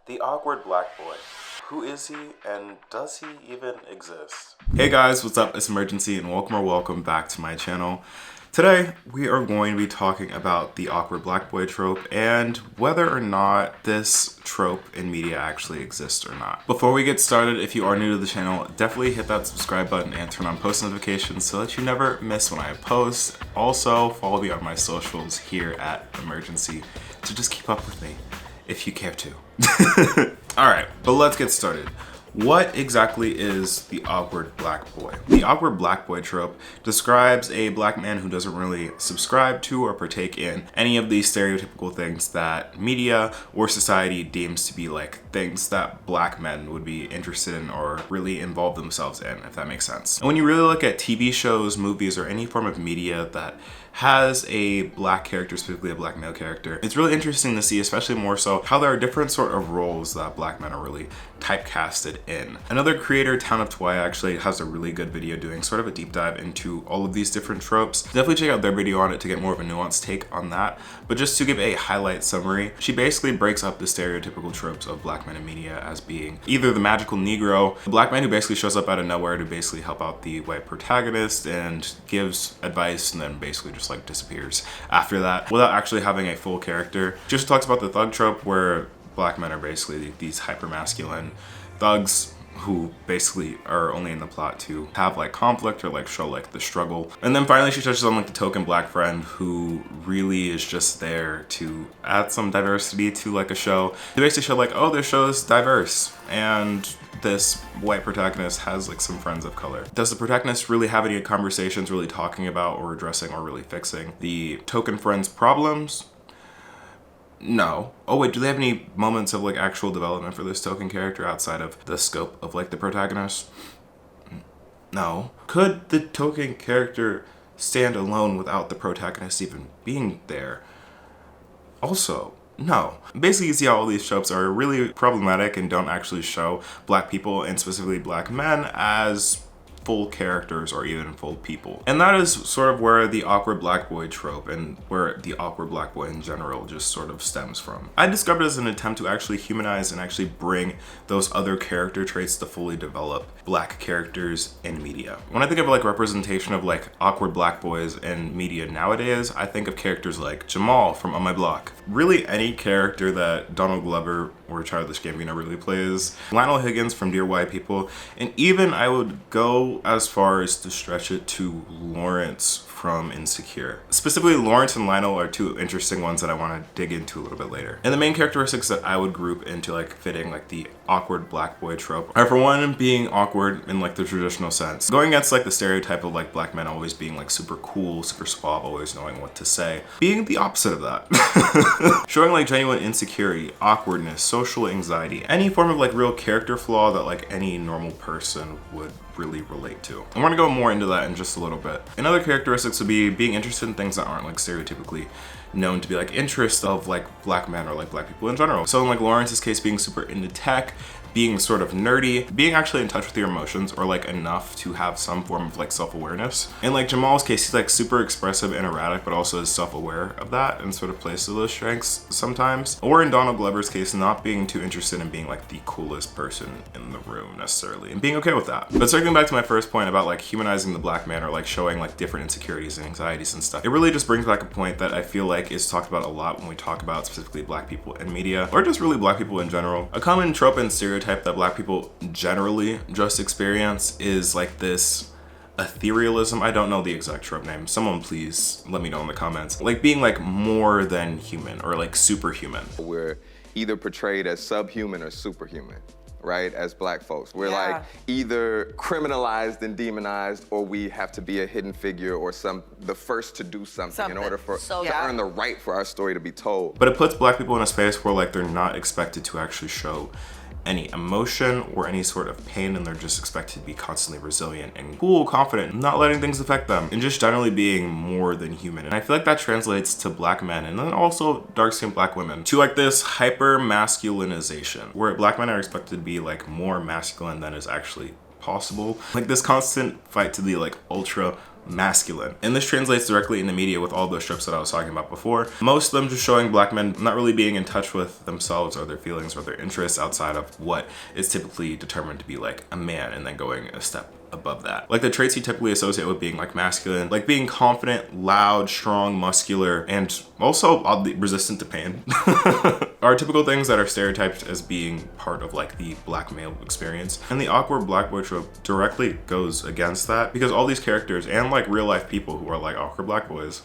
The awkward black boy. Who is he, and does he even exist? Hey guys, what's up? It's Imurgency, and welcome back to my channel. Today, we are going to be talking about the awkward black boy trope and whether or not this trope in media actually exists or not. Before we get started, if you are new to the channel, definitely hit that subscribe button and turn on post notifications so that you never miss when I post. Also, follow me on my socials here at Imurgency to just keep up with me if you care to. Alright, but let's get started. What exactly is the awkward black boy? The awkward black boy trope describes a black man who doesn't really subscribe to or partake in any of these stereotypical things that media or society deems to be like things that black men would be interested in or really involve themselves in, if that makes sense. And when you really look at TV shows, movies, or any form of media that has a black character, specifically a black male character, it's really interesting to see, especially more so, how there are different sort of roles that black men are really typecasted in. Another creator, Town of Twy, actually has a really good video doing sort of a deep dive into all of these different tropes. Definitely check out their video on it to get more of a nuanced take on that. But just to give a highlight summary, she basically breaks up the stereotypical tropes of black men in media as being either the magical Negro, the black man who basically shows up out of nowhere to basically help out the white protagonist and gives advice and then basically just like disappears after that without actually having a full character. Just talks about the thug trope where black men are basically these hyper-masculine thugs who basically are only in the plot to have like conflict or like show like the struggle. And then finally she touches on like the token black friend who really is just there to add some diversity to like a show. They basically show like, oh, this show is diverse and this white protagonist has like some friends of color. Does the protagonist really have any conversations really talking about or addressing or really fixing the token friend's problems? No. Oh wait, do they have any moments of like actual development for this token character outside of the scope of like the protagonist? No. Could the token character stand alone without the protagonist even being there? Also, no. Basically, you see how all these tropes are really problematic and don't actually show black people, and specifically black men, as full characters or even full people. And that is sort of where the awkward black boy trope and where the awkward black boy in general just sort of stems from. I discovered it as an attempt to actually humanize and actually bring those other character traits to fully develop black characters in media. When I think of like representation of like awkward black boys in media nowadays, I think of characters like Jamal from On My Block. Really any character that Donald Glover or Childish Gambino really plays, Lionel Higgins from Dear White People, and even I would go as far as to stretch it to Lawrence from Insecure. Specifically, Lawrence and Lionel are two interesting ones that I want to dig into a little bit later. And the main characteristics that I would group into like fitting like the awkward black boy trope are, for one, being awkward in like the traditional sense, going against like the stereotype of like black men always being like super cool, super suave, always knowing what to say, being the opposite of that. Showing like genuine insecurity, awkwardness, social anxiety, any form of like real character flaw that like any normal person would really relate to. I want to go more into that in just a little bit. Another characteristics would be being interested in things that aren't like stereotypically known to be like interests of like black men or like black people in general. So in like Lawrence's case, being super into tech, being sort of nerdy, being actually in touch with your emotions or like enough to have some form of like self-awareness. In like Jamal's case, he's like super expressive and erratic, but also is self-aware of that and sort of plays to those strengths sometimes. Or in Donald Glover's case, not being too interested in being like the coolest person in the room necessarily and being okay with that. But circling back to my first point about like humanizing the black man or like showing like different insecurities and anxieties and stuff, it really just brings back a point that I feel like is talked about a lot when we talk about specifically black people in media or just really black people in general. A common trope and stereotype that black people generally just experience is like this etherealism. I don't know the exact trope name. Someone please let me know in the comments. Like being like more than human or like superhuman. We're either portrayed as subhuman or superhuman, right? As black folks. We're like either criminalized and demonized, or we have to be a hidden figure or the first to do something in order for to earn the right for our story to be told. But it puts black people in a space where like they're not expected to actually show any emotion or any sort of pain, and they're just expected to be constantly resilient and cool, confident, not letting things affect them, and just generally being more than human. And I feel like that translates to black men and then also dark-skinned black women to like this hyper masculinization where black men are expected to be like more masculine than is actually possible. Like this constant fight to be like ultra masculine. And this translates directly into media with all those tropes that I was talking about before. Most of them just showing black men not really being in touch with themselves or their feelings or their interests outside of what is typically determined to be like a man, and then going a step above that. Like the traits you typically associate with being like masculine, like being confident, loud, strong, muscular, and also oddly resistant to pain are typical things that are stereotyped as being part of like the black male experience. And the awkward black boy trope directly goes against that, because all these characters and like real life people who are like awkward black boys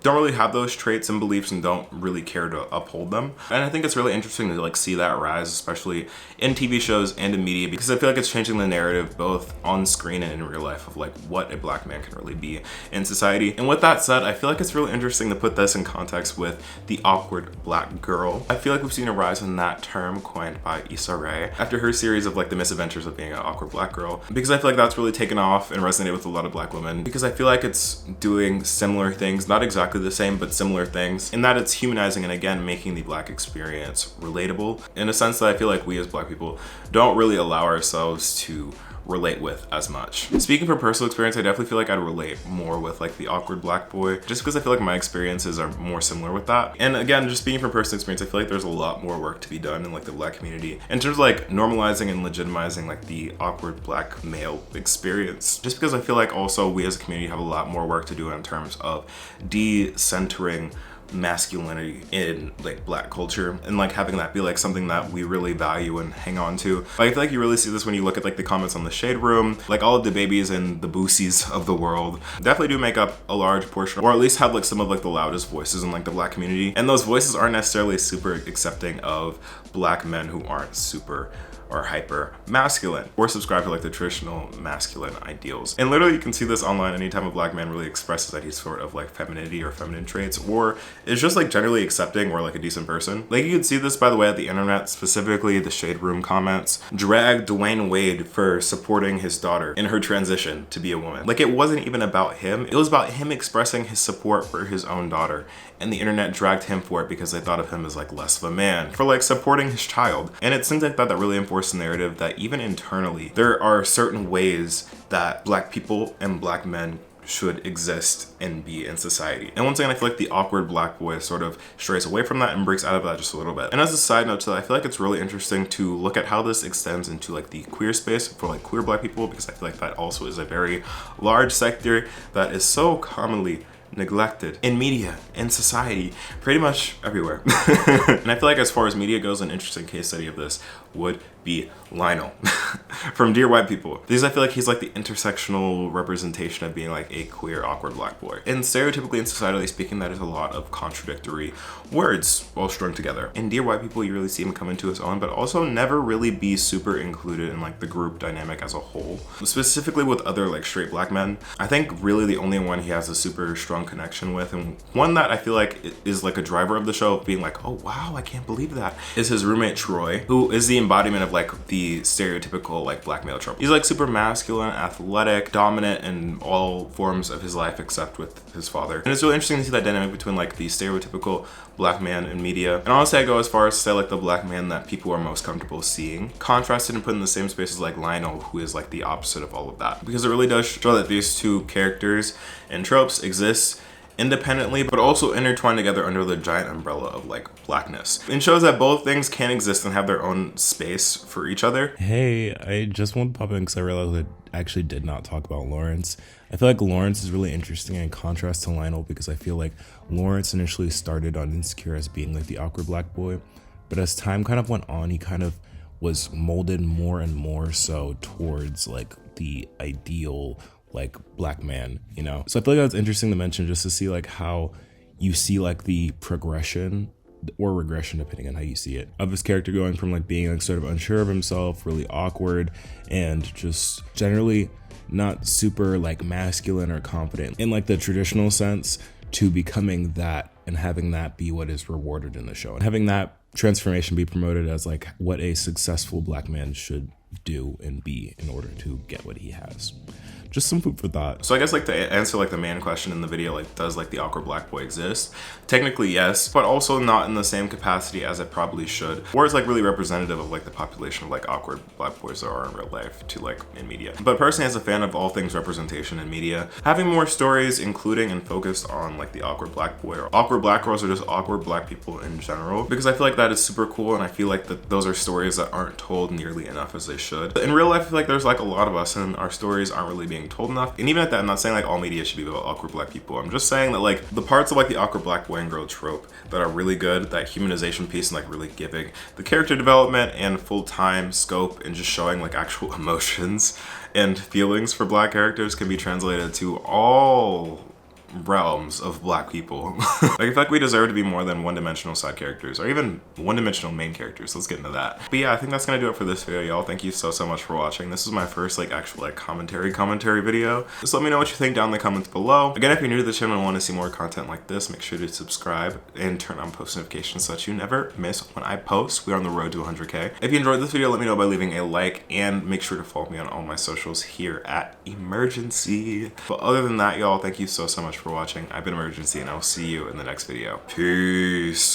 don't really have those traits and beliefs and don't really care to uphold them. And I think it's really interesting to like see that rise, especially in TV shows and in media, because I feel like it's changing the narrative both on screen and in real life of like what a black man can really be in society. And with that said, I feel like it's really interesting to put this in context with the awkward black girl. I feel like we've seen a rise in that term coined by Issa Rae after her series of like the misadventures of being an awkward black girl, because I feel like that's really taken off and resonated with a lot of black women, because I feel like it's doing similar things, not exactly the same, but similar things, in that it's humanizing and again making the black experience relatable in a sense that I feel like we as black people don't really allow ourselves to relate with as much. Speaking from personal experience, I definitely feel like I'd relate more with like the awkward black boy, just because I feel like my experiences are more similar with that. And again, just speaking from personal experience, I feel like there's a lot more work to be done in like the black community in terms of like normalizing and legitimizing like the awkward black male experience, just because I feel like also we as a community have a lot more work to do in terms of de-centering masculinity in like black culture and like having that be like something that we really value and hang on to. Like, I feel like you really see this when you look at like the comments on the Shade Room. Like all of the babies and the boosies of the world definitely do make up a large portion, or at least have like some of like the loudest voices in like the black community, and those voices aren't necessarily super accepting of black men who aren't super or hyper masculine or subscribe to like the traditional masculine ideals. And literally you can see this online anytime a black man really expresses that he's sort of like femininity or feminine traits, or is just like generally accepting or like a decent person. Like you can see this, by the way, at the internet, specifically the Shade Room comments dragged Dwayne Wade for supporting his daughter in her transition to be a woman. Like it wasn't even about him, it was about him expressing his support for his own daughter, and the internet dragged him for it because they thought of him as like less of a man for like supporting his child. And it seems like that really enforced the narrative that even internally there are certain ways that black people and black men should exist and be in society. And once again, I feel like the awkward black boy sort of strays away from that and breaks out of that just a little bit. And as a side note to that, I feel like it's really interesting to look at how this extends into like the queer space for like queer black people, because I feel like that also is a very large sector that is so commonly neglected in media, in society, pretty much everywhere. And I feel like as far as media goes, an interesting case study of this would be Lionel from Dear White People, because I feel like he's like the intersectional representation of being like a queer awkward black boy. And stereotypically and societally speaking, that is a lot of contradictory words all strung together. In Dear White People, you really see him come into his own, but also never really be super included in like the group dynamic as a whole, specifically with other like straight black men. I think really the only one he has a super strong connection with, and one that I feel like is like a driver of the show, being like, oh wow, I can't believe that, is his roommate Troy, who is the embodiment of like the stereotypical like black male trope. He's like super masculine, athletic, dominant in all forms of his life except with his father. And it's really interesting to see that dynamic between like the stereotypical black man in media, and honestly I go as far as to say like the black man that people are most comfortable seeing, contrasted and put in the same space as like Lionel, who is like the opposite of all of that. Because it really does show that these two characters and tropes exist independently but also intertwined together under the giant umbrella of like blackness, and shows that both things can exist and have their own space for each other. Hey, I just want to pop in because I realized I actually did not talk about Lawrence. I feel like Lawrence is really interesting in contrast to Lionel, because I feel like Lawrence initially started on Insecure as being like the awkward black boy, but as time kind of went on, he kind of was molded more and more so towards like the ideal like black man, you know? So I feel like that's interesting to mention, just to see like how you see like the progression or regression, depending on how you see it, of his character going from like being like sort of unsure of himself, really awkward, and just generally not super like masculine or confident in like the traditional sense, to becoming that and having that be what is rewarded in the show, and having that transformation be promoted as like what a successful black man should do and be in order to get what he has. just some food for thought. So I guess like to answer like the main question in the video, like does like the awkward black boy exist? Technically yes, but also not in the same capacity as it probably should, or it's like really representative of like the population of like awkward black boys there are in real life to like in media. But personally, as a fan of all things representation in media, having more stories including and focused on like the awkward black boy or awkward black girls or just awkward black people in general, because I feel like that is super cool, and I feel like that those are stories that aren't told nearly enough as they should. In real life, I feel like there's like a lot of us and our stories aren't really being told enough. And even at that, I'm not saying like all media should be about awkward black people. I'm just saying that like the parts of like the awkward black boy and girl trope that are really good, that humanization piece and like really giving the character development and full-time scope and just showing like actual emotions and feelings for black characters can be translated to all realms of black people. Like I feel like we deserve to be more than one-dimensional side characters or even one-dimensional main characters. Let's get into that. But yeah, I think that's gonna do it for this video, y'all. Thank you so much for watching. This is my first like actual like commentary video. Just let me know what you think down in the comments below. Again, if you're new to the channel and want to see more content like this, make sure to subscribe and turn on post notifications so that you never miss when I post. We're on the road to 100K. If you enjoyed this video, let me know by leaving a like and make sure to follow me on all my socials here at Imurgency. But other than that, y'all, thank you so much for watching. I've been Imurgency, and I'll see you in the next video. Peace.